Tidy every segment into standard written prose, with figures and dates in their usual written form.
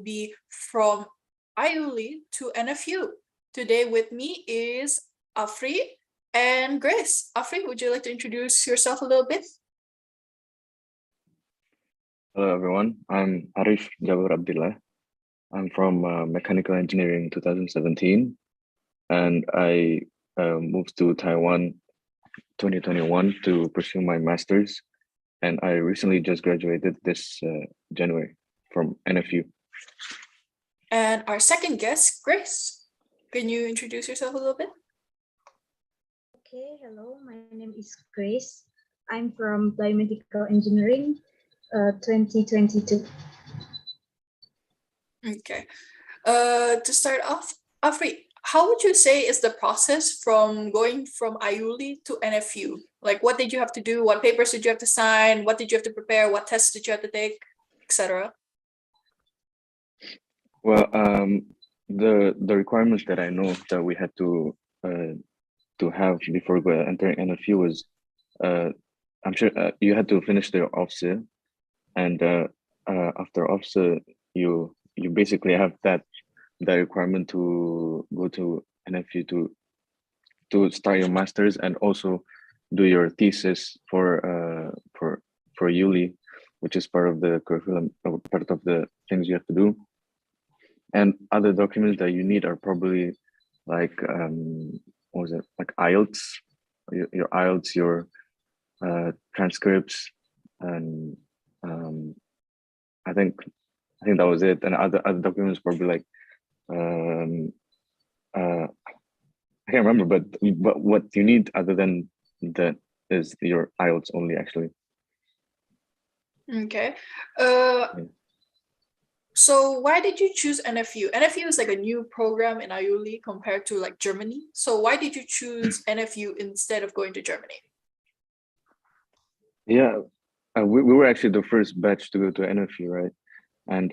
be from IULI to NFU. Today with me is Afri and Grace. Afri, would you like to introduce yourself a little bit? Hello everyone, I'm Arif Jabir Abdillah. I'm from Mechanical Engineering 2017 and I moved to Taiwan 2021 to pursue my master's, and I recently just graduated this January from NFU. And our second guest, Grace. Can you introduce yourself a little bit? Okay, hello, my name is Grace. I'm from Biomedical Engineering 2022. Okay. To start off, Afri, how would you say is the process from going from IULI to NFU? Like, what did you have to do? What papers did you have to sign? What did you have to prepare? What tests did you have to take, etc.? Well, the requirements that I know that we had to have before entering NFU was, I'm sure you had to finish the officer, and after officer, you basically have the requirement to go to NFU to start your master's and also do your thesis for IULI, which is part of the curriculum, part of the things you have to do. And other documents that you need are probably like what was it, like IELTS, your IELTS, your transcripts, and I think that was it. And other documents probably like I can't remember, but what you need other than that is your IELTS only, actually. Okay. So why did you choose NFU? NFU is like a new program in IULI compared to like Germany. So why did you choose NFU instead of going to Germany? Yeah, we were actually the first batch to go to NFU, right? And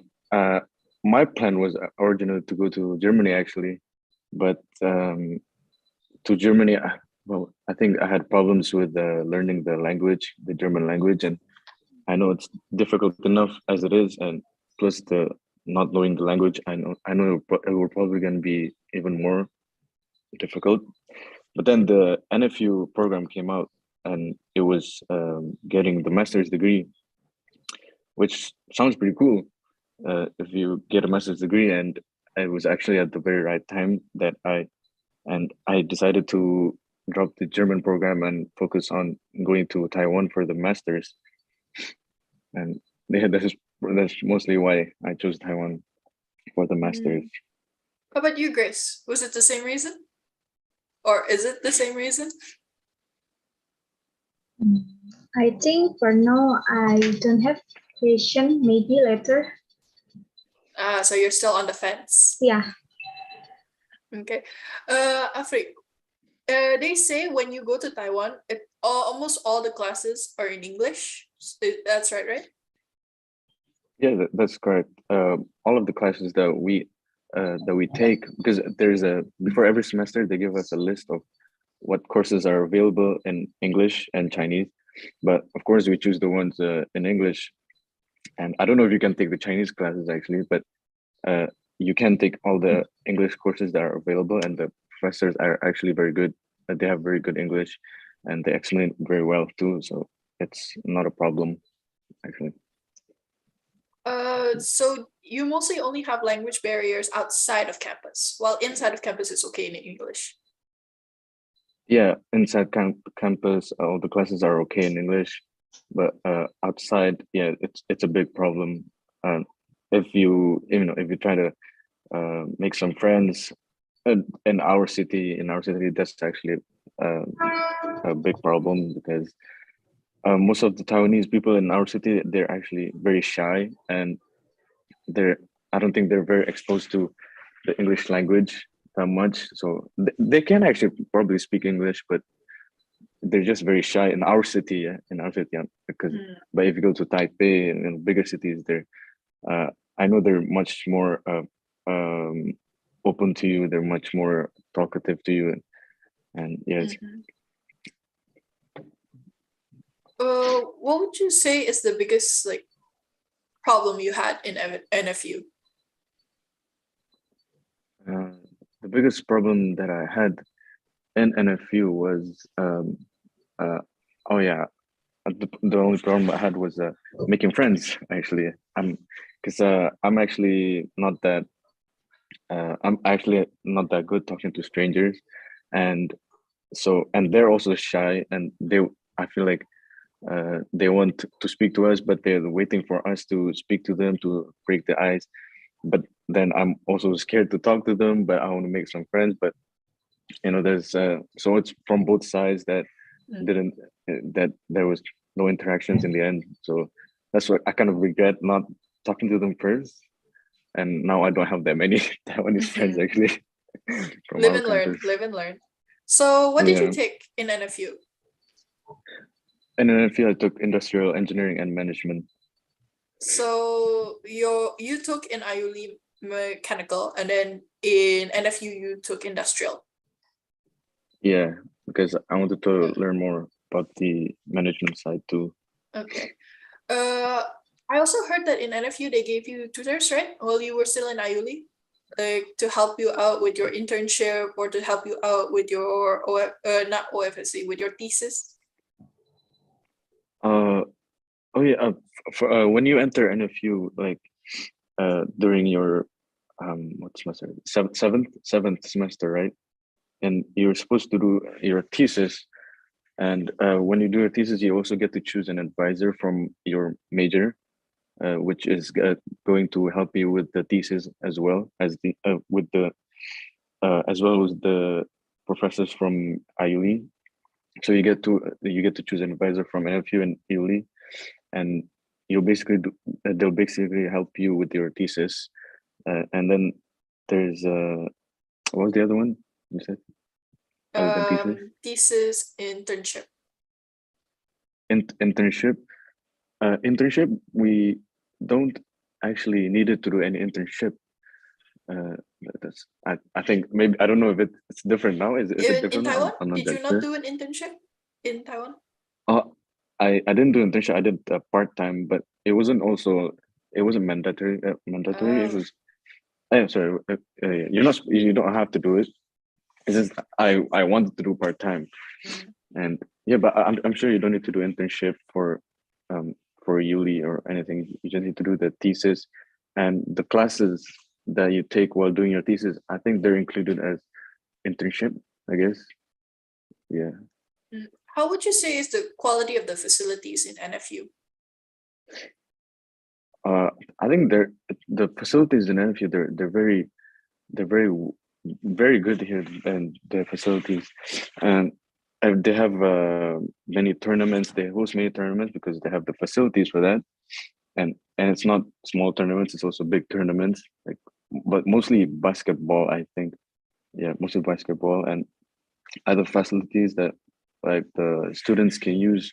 my plan was originally to go to Germany, actually, but to Germany, well, I think I had problems with learning the language, the German language, and I know it's difficult enough as it is, and plus the not knowing the language, I know it will probably going to be even more difficult. But then the NFU program came out, and it was getting the master's degree, which sounds pretty cool. If you get a master's degree, and it was actually at the very right time that I decided to drop the German program and focus on going to Taiwan for the master's. And that's mostly why I chose Taiwan for the master's. How about you, Grace? Was it the same reason? Or is it the same reason? I think for now, I don't have question, maybe later. So you're still on the fence? Yeah. Okay. Afri, they say when you go to Taiwan, almost all the classes are in English. That's right? Yeah, that's correct. All of the classes that we take, because before every semester they give us a list of what courses are available in English and Chinese, but of course we choose the ones in English. And I don't know if you can take the Chinese classes actually, but you can take all the English courses that are available, and the professors are actually very good. They have very good English, and they explain very well too. So it's not a problem, actually. So you mostly only have language barriers outside of campus, while inside of campus it's okay in English. Yeah, inside campus, all the classes are okay in English, but outside, yeah, it's a big problem. If you try to make some friends in our city, that's actually a big problem, because most of the Taiwanese people in our city, they're actually very shy, and I don't think they're very exposed to the English language that much. So they can actually probably speak English, but they're just very shy in our city. Because but if you go to Taipei and bigger cities, I know they're much more open to you. They're much more talkative to you, and yes. What would you say is the biggest problem you had in NFU? The biggest problem that I had in NFU was oh yeah, the only problem I had was making friends actually. I'm actually not that good talking to strangers, and and they're also shy, and I feel like they want to speak to us, but they're waiting for us to speak to them to break the ice. But then I'm also scared to talk to them, but I want to make some friends. But there's so it's from both sides that Mm. didn't that there was no interactions in the end. So that's what I kind of regret, not talking to them first. And now I don't have that many Taiwanese friends actually from Live our and learn, campus. live and learn. So what did you Yeah. take in NFU? And then I feel I took industrial engineering and management. So you took in IULI mechanical, and then in NFU you took industrial. Yeah, because I wanted to learn more about the management side too. Okay. I also heard that in NFU they gave you tutors, right? While you were still in IULI, like to help you out with your internship or to help you out with your not OFSC, with your thesis. Uh, oh yeah. For when you enter NFU, like during your what semester? Seventh semester, right? And you're supposed to do your thesis. And when you do your thesis, you also get to choose an advisor from your major, which is going to help you with the thesis as well as the with the as well as the professors from IULI. So you get to choose an advisor from NFU and IULI, and they'll basically help you with your thesis. And then there's what was the other one you said other than thesis? Thesis internship. Internship. Internship, we don't actually needed to do any internship. Uh, I think maybe I don't know if it's different now. Is it In different now? Taiwan, I'm not did you that not sure. do an internship in Taiwan? I didn't do internship. I did part time, but it wasn't mandatory. Mandatory. It was. I'm sorry. You don't have to do it. It's just I wanted to do part time, and yeah, but I'm sure you don't need to do internship um for ULI or anything. You just need to do the thesis, and the classes that you take while doing your thesis. I think they're included as internship, I guess. Yeah. How would you say is the quality of the facilities in NFU? I think the facilities in NFU they're very good here, and the facilities, and they have many tournaments. They host many tournaments because they have the facilities for that, and it's not small tournaments. It's also big tournaments, like but mostly basketball. I think, yeah, mostly basketball and other facilities that like the students can use.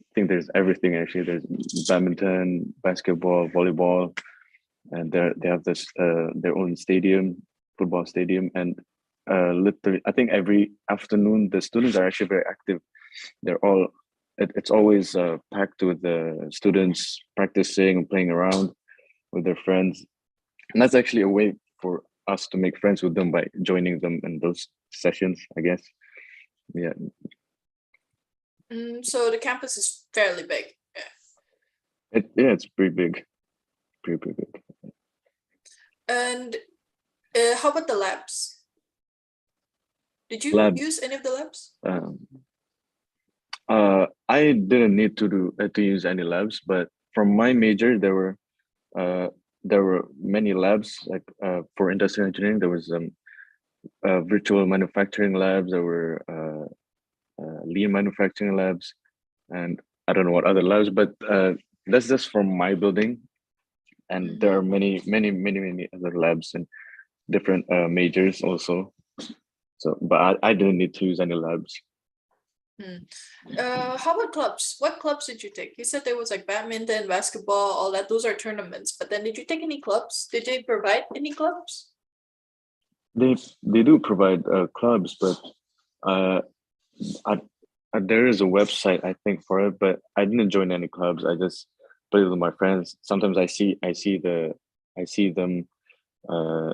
I think there's everything actually. There's badminton, basketball, volleyball, and they have this their own stadium, football stadium, and literally I think every afternoon the students are actually very active. They're all it's always packed with the students practicing and playing around with their friends, and that's actually a way for us to make friends with them by joining them in those sessions, I guess. Yeah. So the campus is fairly big. Yeah, it's pretty big. And how about the labs? Did you Labs. use any of the labs? I didn't need to use any labs, but from my major there were many labs like for industrial engineering. There was virtual manufacturing labs. There were lean manufacturing labs, and I don't know what other labs, but that's just from my building. And there are many other labs and different majors also. So, but I didn't need to use any labs. How about clubs? What clubs did you take? You said there was like badminton, basketball, all that. Those are tournaments. But then did you take any clubs? Did they provide any clubs? They do provide clubs, but uh, I, there is a website I think for it, but I didn't join any clubs. I just play with my friends. Sometimes I see them uh,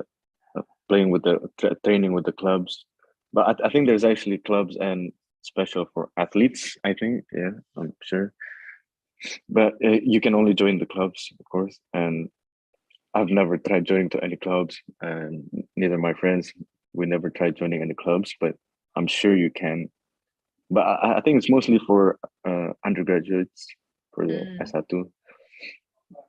playing with the training with the clubs. But I think there's actually clubs and special for athletes. I think, yeah, I'm sure. But you can only join the clubs, of course. And I've never tried joining to any clubs, and neither my friends. We never tried joining any clubs, but I'm sure you can. But I think it's mostly for undergraduates for the S1.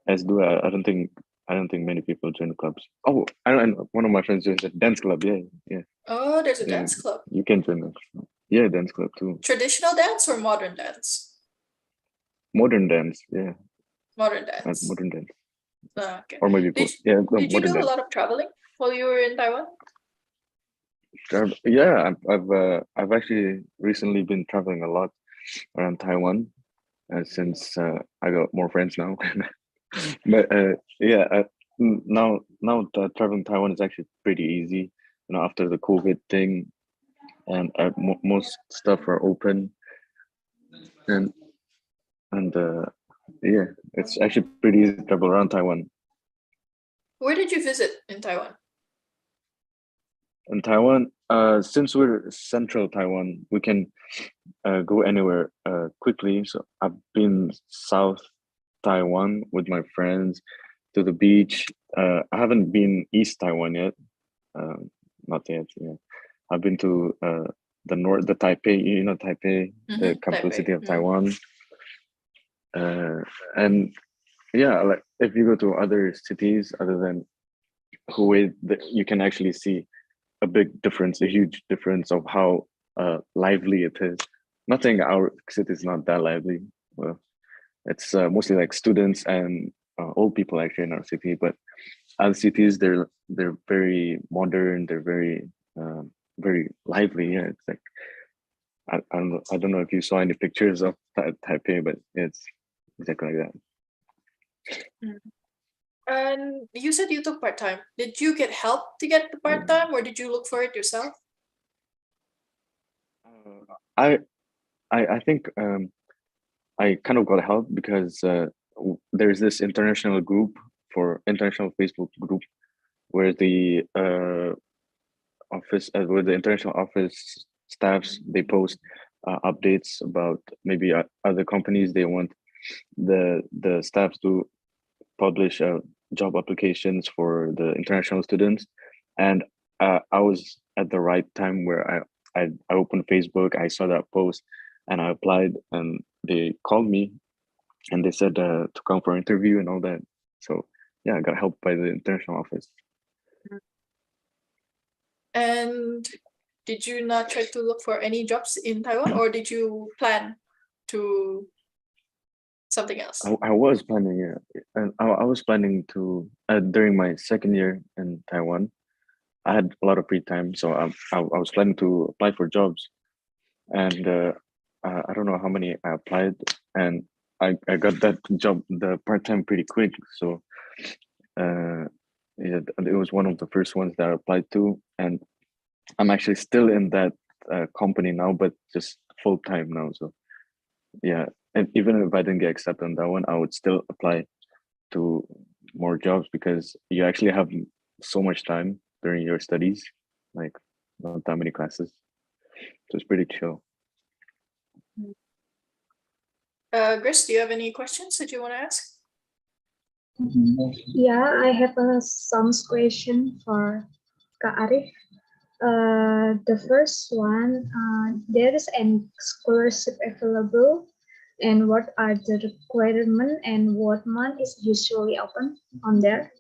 S2, I don't think many people join the clubs. Oh, I one of my friends joins a dance club. Yeah, yeah. Oh, there's a Yeah, dance club. you can join them. Yeah, dance club too. Traditional dance or modern dance? Modern dance, yeah. Modern dance. Modern dance. Okay. Or maybe Did you modern do a dance. lot of traveling while you were in Taiwan? Yeah, I've actually recently been traveling a lot around Taiwan since I got more friends now. But yeah, now traveling Taiwan is actually pretty easy. You know, after the COVID thing, and most stuff are open, and and yeah, it's actually pretty easy to travel around Taiwan. Where did you visit in Taiwan? In Taiwan, since we're central Taiwan, we can go anywhere quickly. So I've been South Taiwan with my friends to the beach. I haven't been East Taiwan yet. Not yet. Yeah, I've been to the Taipei. You know Taipei, the capital Taipei. city of Taiwan. And yeah, like if you go to other cities other than Hue, you can actually see a big difference, a huge difference of how lively it is. Not saying our city is not that lively. Well, it's mostly like students and old people actually in our city. But other cities, they're very modern. They're very lively. Yeah, it's like I don't know if you saw any pictures of Taipei, but it's exactly like that. And you said you took part-time. Did you get help to get the part-time, or did you look for it yourself? I think I kind of got help because there's this international international Facebook group where the where the international office staffs, they post updates about maybe other companies. They want the staffs to publish job applications for the international students, and I was at the right time where I opened Facebook. I saw that post, and I applied, and they called me, and they said to come for an interview and all that. So yeah, I got helped by the international office. And did you not try to look for any jobs in Taiwan, or did you plan to something else? I was planning, yeah, and I was planning to during my second year in Taiwan. I had a lot of free time, so I was planning to apply for jobs, and I don't know how many I applied, and I got that job, the part time, pretty quick. So yeah, it was one of the first ones that I applied to, and I'm actually still in that company now, but just full time now. So yeah, and even if I didn't get accepted on that one, I would still apply to more jobs because you actually have so much time during your studies, like not that many classes. So it's pretty chill. Grace, do you have any questions that you want to ask? Yeah, I have some question for Kak Arif. The first one, there is an scholarship available, and what are the requirements and what month is usually open on there?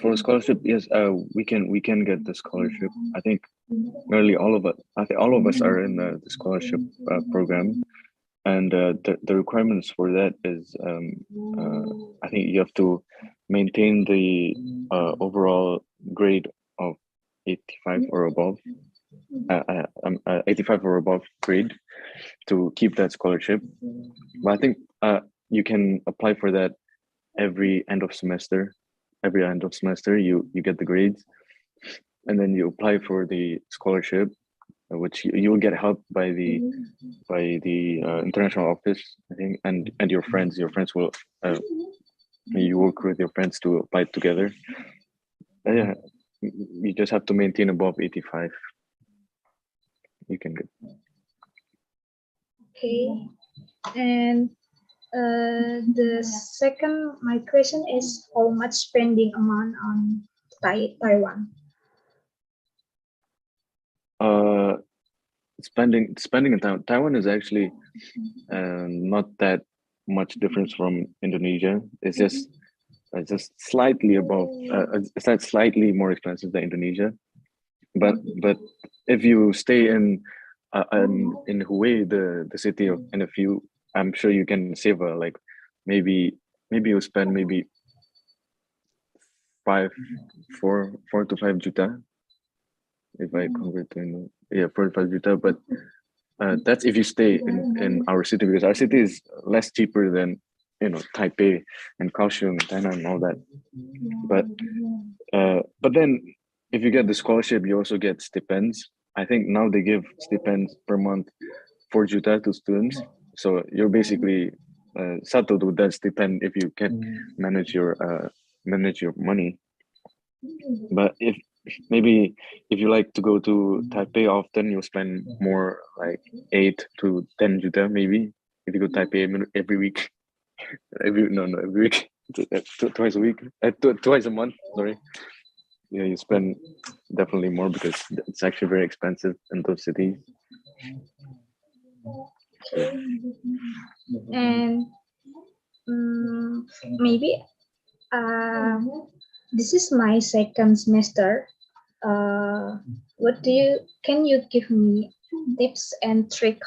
For scholarship, yes, we can get the scholarship. I think nearly all of us. I think all of us are in the scholarship program, and the requirements for that is I think you have to maintain the overall grade of 85 or above. 85 or above grade to keep that scholarship. But I think you can apply for that every end of semester. Every end of semester, you get the grades, and then you apply for the scholarship, which you will get help by the international office, I think, and your friends. Your friends will you work with your friends to apply together, Yeah, you just have to maintain above 85. You can get. Okay. And my question is how much spending amount on Taiwan? Spending in Taiwan is actually not that much difference from Indonesia. It's just slightly above. It's like slightly more expensive than Indonesia. But if you stay in Hue, the city of NFU, I'm sure you can save like maybe you'll spend maybe five four to 5 juta if I convert to yeah 4 to 5 juta. But that's if you stay in our city, because our city is less cheaper than Taipei and Kaohsiung and Tainan and all that. But then if you get the scholarship, you also get stipends. I think now they give stipends per month 4 juta to students. So you're basically settled with that stipend if you can manage your money. But if maybe if you like to go to Taipei often, you'll spend more, like 8 to 10 juta maybe. If you go to Taipei every week, every week, twice a week, twice a month. Sorry, yeah, you spend definitely more because it's actually very expensive in those cities. And maybe this is my second semester. Can you give me tips and trick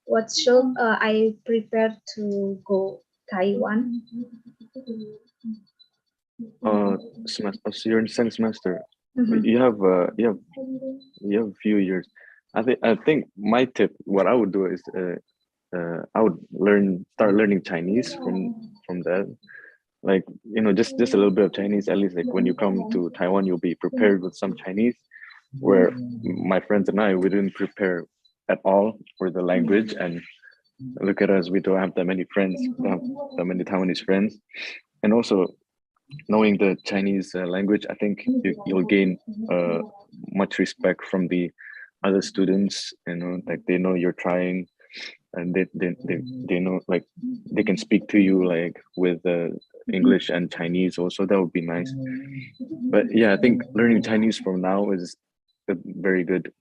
what should I prepare to go Taiwan? So you're in second semester. Mhm. You have a few years. I think my tip, what I would do is I would start learning Chinese from that. Like just a little bit of Chinese, at least, like when you come to Taiwan, you'll be prepared with some Chinese. Where my friends and I, we didn't prepare at all for the language, and look at us, we don't have that many friends, we don't have that many Taiwanese friends. And also knowing the Chinese language, I think you'll gain much respect from the other students. Like they know you're trying, and they know, like they can speak to you like with English and Chinese also. That would be nice. But yeah, I think learning Chinese from now is a very good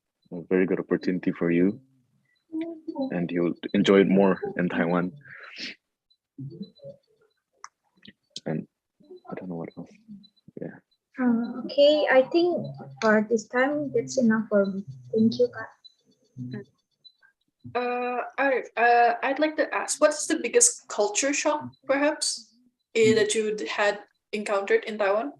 opportunity for you, and you'll enjoy it more in Taiwan. And I don't know what else. Yeah. Okay, I think for this time that's enough for me. Thank you, Kak. Arif, I'd like to ask, what's the biggest culture shock, perhaps, that you had encountered in Taiwan?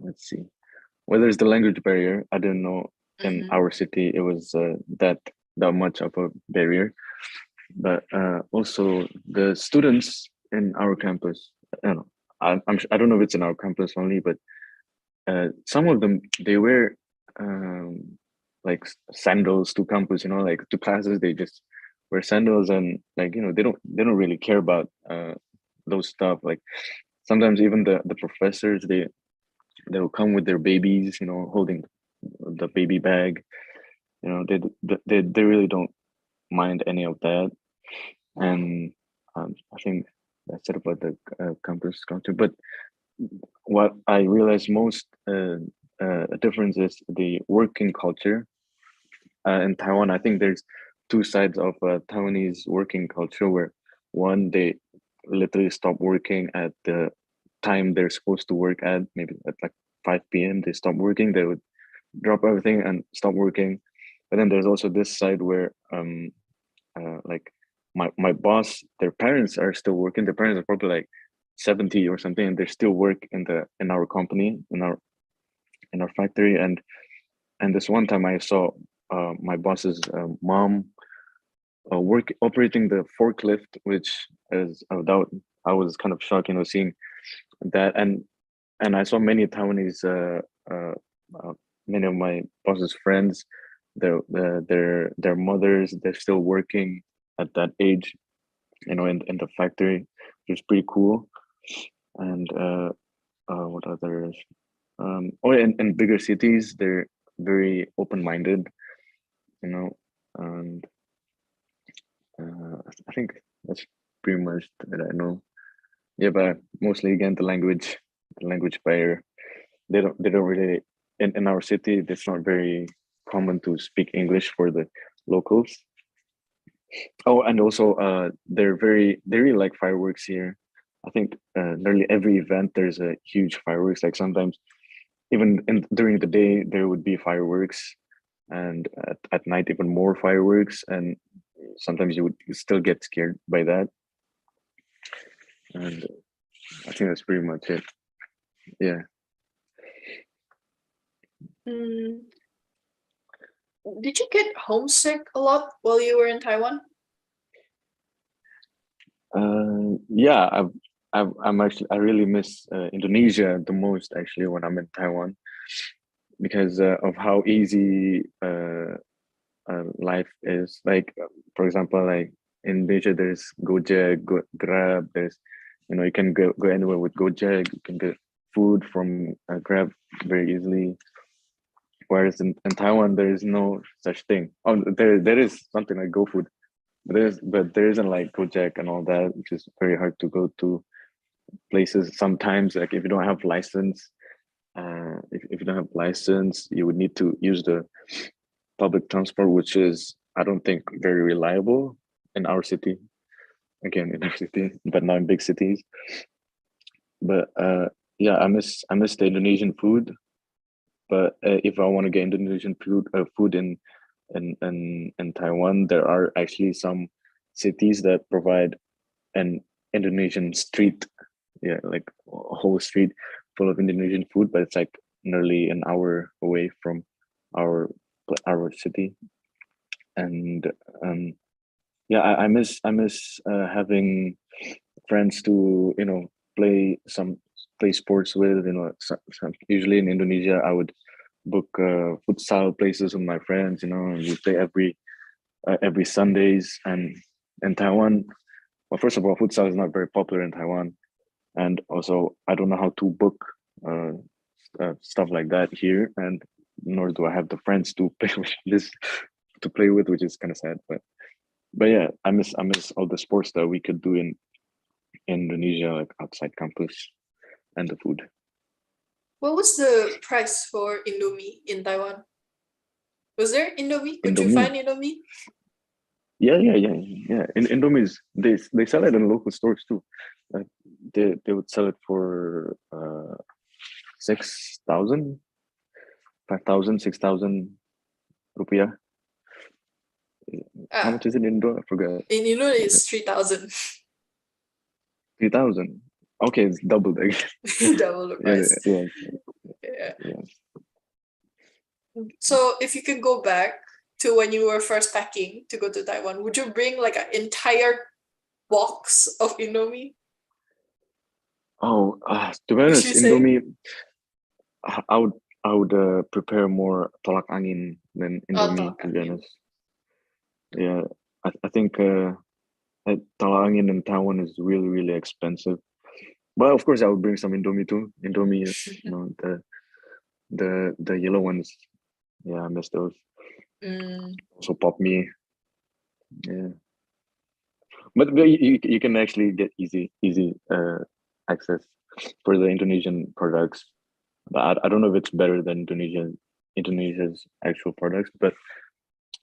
Let's see. Whether it's the language barrier, I didn't know in our city it was that much of a barrier. But also the students in our campus. I don't know. I don't know if it's in our campus only, but some of them, they wear like sandals to campus. Like to classes, they just wear sandals, and like they don't really care about those stuff. Like sometimes even the professors, they'll come with their babies, holding the baby bag. They really don't mind any of that. And I think that's it about the campus culture. But what I realized most difference is the working culture in Taiwan. I think there's two sides of Taiwanese working culture, where one, they literally stop working at the time they're supposed to work at, maybe at like 5 p.m. They stop working. They would drop everything and stop working. But then there's also this side where like my boss, their parents are still working. Their parents are probably like 70 or something, and they still work in our company, in our factory. And this one time I saw my boss's mom operating the forklift, which is I was kind of shocked, seeing that. And I saw many Taiwanese, many of my boss's friends, their mothers, they're still working at that age, in the factory which is pretty cool. And what others? Oh, in bigger cities, they're very open-minded, you know, and I think that's pretty much that I know. Yeah, but mostly again the language barrier. They don't really in our city. It's not very common to speak English for the locals. Oh, and also they really like fireworks here. I think nearly every event there's a huge fireworks. Like sometimes even during the day there would be fireworks, and at night even more fireworks. And sometimes you would still get scared by that. And I think that's pretty much it. Yeah. Mm. Did you get homesick a lot while you were in Taiwan? Yeah, I'm actually I really miss Indonesia the most actually when I'm in Taiwan because of how easy life is. Like for example, like in Indonesia, there's Gojek, Grab. There's you can go anywhere with Gojek. You can get food from Grab very easily. Whereas in Taiwan, there is no such thing. Oh, there is something like GoFood. But there isn't like Gojek and all that, which is very hard to go to places. Sometimes, like if you don't have license, if you don't have license, you would need to use the public transport, which is I don't think very reliable in our city. Again, in our city, but not in big cities. But yeah, I miss the Indonesian food. But if I want to get Indonesian food in Taiwan, there are actually some cities that provide an Indonesian street, yeah, like a whole street full of Indonesian food, but it's like nearly an hour away from our our city. And yeah, I miss having friends to play sports with. Usually in Indonesia, I would book futsal places with my friends. And we play every Sundays. And in Taiwan, well, first of all, futsal is not very popular in Taiwan, and also I don't know how to book uh, stuff like that here, and nor do I have the friends to play with which is kind of sad. But yeah, I miss all the sports that we could do in Indonesia, like outside campus, and the food. What was the price for Indomie in Taiwan? Was there Indomie? Could you Indomie, find Indomie? yeah. In Indomies, they sell it in local stores too. Like they would sell it for 6,000, 5,000, 6,000 rupiah. How much is it in Indo? I forgot. In Indomie it's 3,000. 3,000. Okay, it's doubled again. Double the Yeah, price. yeah, Yeah. yeah. So if you could go back to when you were first packing to go to Taiwan, would you bring like an entire box of Indomie? Oh, to be Would honest, you say? Indomie, I would prepare more tolak angin than Oh, Indomie. To be Tokyo. honest, yeah, I think tolak angin in Taiwan is really really expensive. But of course, I would bring some Indomie too. Indomie, the yellow ones. Yeah, I miss those. Also pop me. Yeah, but you can actually get easy access for the Indonesian products. But I don't know if it's better than Indonesia's actual products, but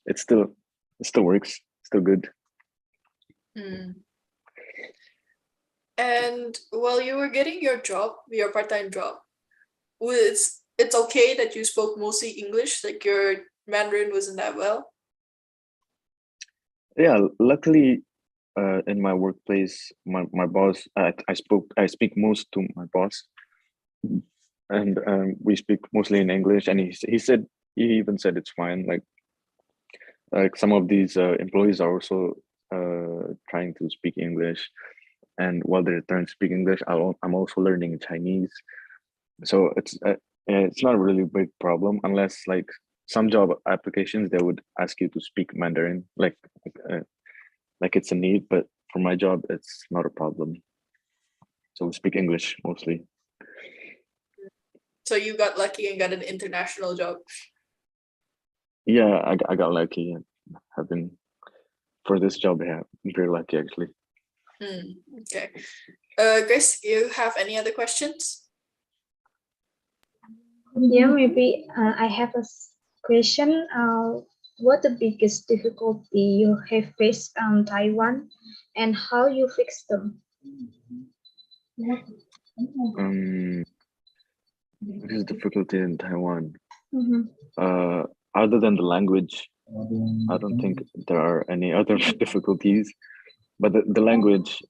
it's still it still works, still good. Mm. And while you were getting your part-time job, it's okay that you spoke mostly English, like your Mandarin wasn't that well? Yeah, luckily in my workplace, my boss, I speak most to my boss, and we speak mostly in English. And he even said it's fine. Like some of these employees are also trying to speak English, and while they're trying to speak English, I'm also learning Chinese. So it's not a really big problem unless like some job applications they would ask you to speak Mandarin, like it's a need. But for my job, it's not a problem. So we speak English mostly. So you got lucky and got an international job. Yeah, I got lucky and have been for this job. Yeah, I'm very lucky actually. Okay. Grace, you have any other questions? Yeah, maybe I have a question. What the biggest difficulty you have faced on Taiwan, and how you fix them? Biggest difficulty in Taiwan. Mhm. Other than the language, I don't think there are any other difficulties. But the language,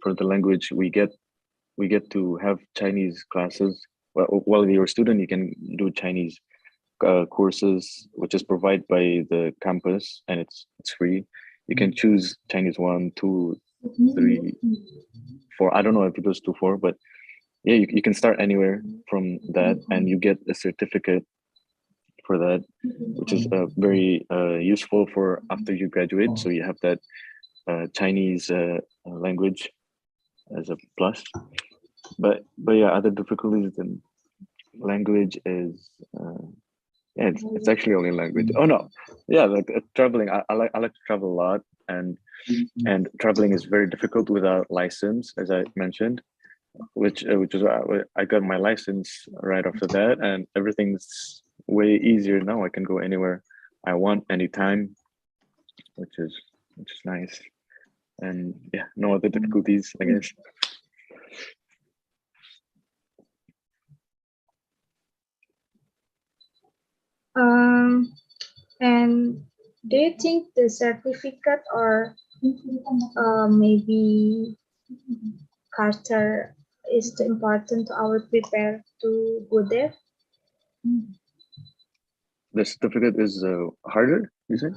for the language, we get to have Chinese classes. Well, while you're a student, you can do Chinese courses, which is provided by the campus, and it's free. You can choose Chinese 1, 2, 3, 4. I don't know if it goes to 4, but yeah, you can start anywhere from that, and you get a certificate for that, which is very useful for after you graduate. So you have that Chinese language as a plus. But yeah, other difficulties than language is yeah, it's actually only language. Oh no, yeah, like traveling. I like to travel a lot, and traveling is very difficult without license, as I mentioned, which is why I got my license right after that, and everything's way easier now. I can go anywhere I want anytime, which is nice. And yeah, no other difficulties, I guess. And do you think the certificate or maybe charter is too important to our prepare to go there? The certificate is harder, you say?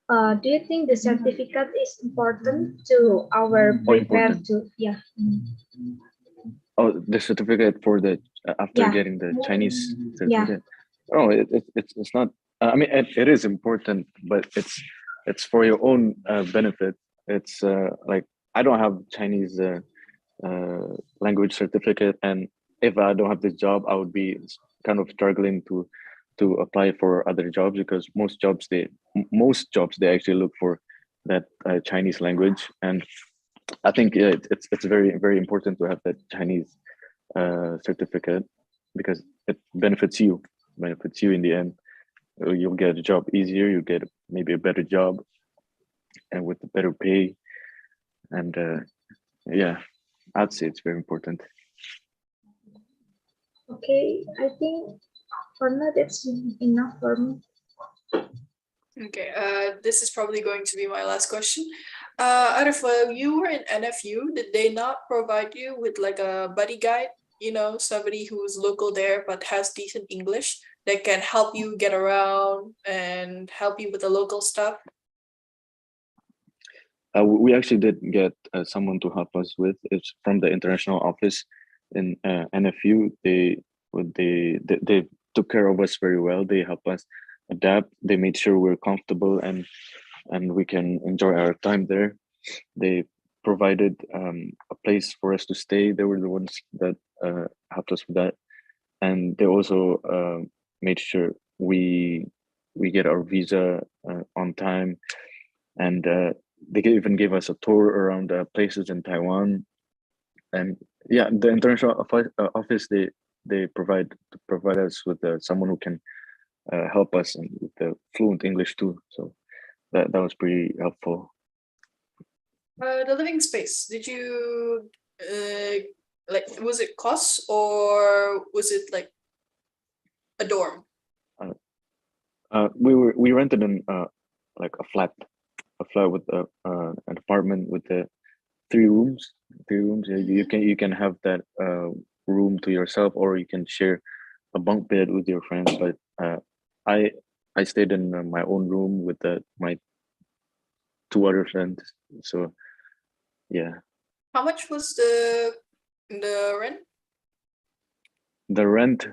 Do you think the certificate is important to our prepare important. to Oh, the certificate for the after Yeah. getting the Chinese Yeah. certificate. Oh, it's not. I mean, it is important, but it's for your own benefit. It's like I don't have Chinese language certificate, and if I don't have this job, I would be kind of struggling to apply for other jobs, because most jobs they actually look for that Chinese language. And I think yeah, it's very very important to have that Chinese certificate, because it benefits you in the end. You'll get a job easier, you get maybe a better job and with better pay. And yeah, I'd say it's very important. Okay, I think for now that's enough for me. Okay, this is probably going to be my last question. Arif, you were in NFU. Did they not provide you with like a buddy guide? You know, somebody who's local there but has decent English that can help you get around and help you with the local stuff? We actually did get someone to help us with. It's from the international office in NFU. They took care of us very well. They helped us adapt. They made sure we're comfortable and we can enjoy our time there. They provided a place for us to stay. They were the ones that helped us with that, and they also made sure we get our visa on time, and they even gave us a tour around places in Taiwan. And yeah, the international office they provide us with someone who can help us and with the fluent English too. So that was pretty helpful. The living space, did you like, was it costs or was it like a dorm? We rented like a flat with an apartment with the three rooms. Yeah, you can have that room to yourself, or you can share a bunk bed with your friends. But I I stayed in my own room with my two other friends. So yeah. How much was the rent? The rent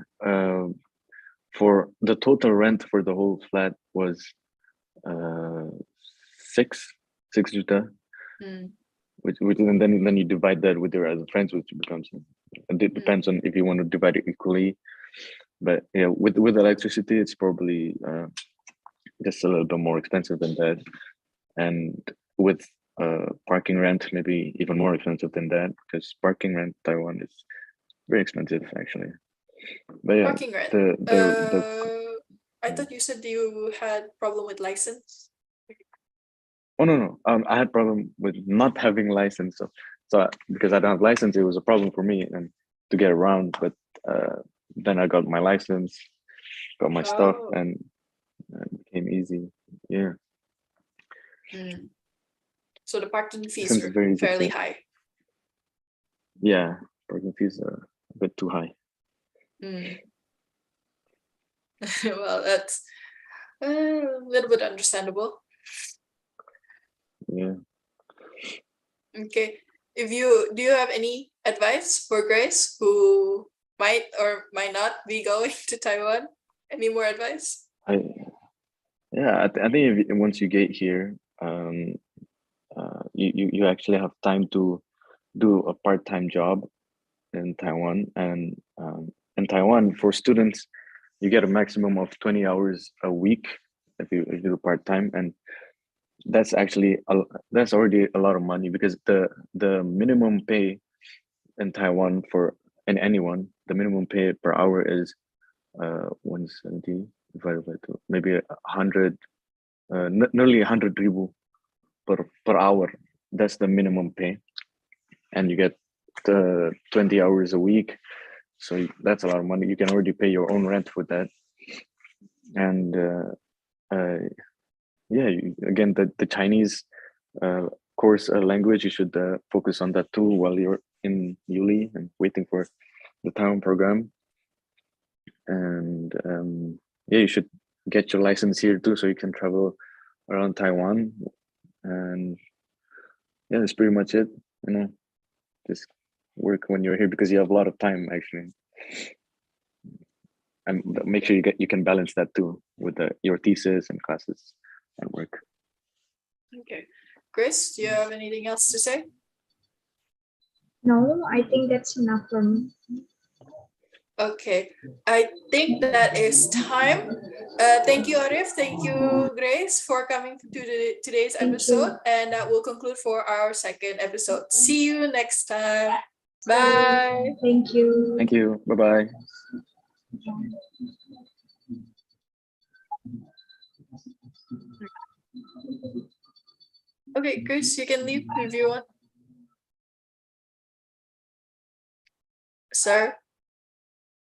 for the total rent for the whole flat was uh 6 juta. and then you divide that with your other friends, which becomes, it depends on if you want to divide it equally. But yeah, with electricity, it's probably just a little bit more expensive than that, and with parking rent, maybe even more expensive than that, because parking rent Taiwan is very expensive actually. But yeah, Parking rent. the I thought you said you had problem with license. oh no, I had problem with not having license, so because I don't have license, it was a problem for me and to get around. But then I got my license, got my stuff, Oh. and it became easy. Yeah, Mm. So the parking fees since are it's very easy fairly to, high. yeah, parking fees are a bit too high. Mm. Well, that's a little bit understandable. Yeah. Okay. Do you have any advice for Grace who might or might not be going to Taiwan? Any more advice? I yeah, I think once you get here, you actually have time to do a part-time job in Taiwan, and in Taiwan for students, you get a maximum of 20 hours a week if you do part-time, and that's actually that's already a lot of money, because the minimum pay in Taiwan for anyone, the minimum pay per hour is 170 divided by two, maybe 100, nearly 100 ribu per hour. That's the minimum pay, and you get 20 hours a week, so that's a lot of money. You can already pay your own rent with that, and uh, yeah, again, the Chinese course language, you should focus on that too while you're in IULI and waiting for the Taiwan program. And yeah, you should get your license here too, so you can travel around Taiwan. And yeah, that's pretty much it. You know, just work when you're here because you have a lot of time actually, and make sure you can balance that too with your thesis and classes and work. Okay. Grace, do you have anything else to say? No, I think that's enough for me. Okay, I think that is time. Thank you, Arif. Thank you, Grace, for coming to today's Thank episode. you. And that will conclude for our second episode. See you next time. Bye. Thank you. Thank you. Bye bye. Okay, Grace, you can leave if you want. Sir.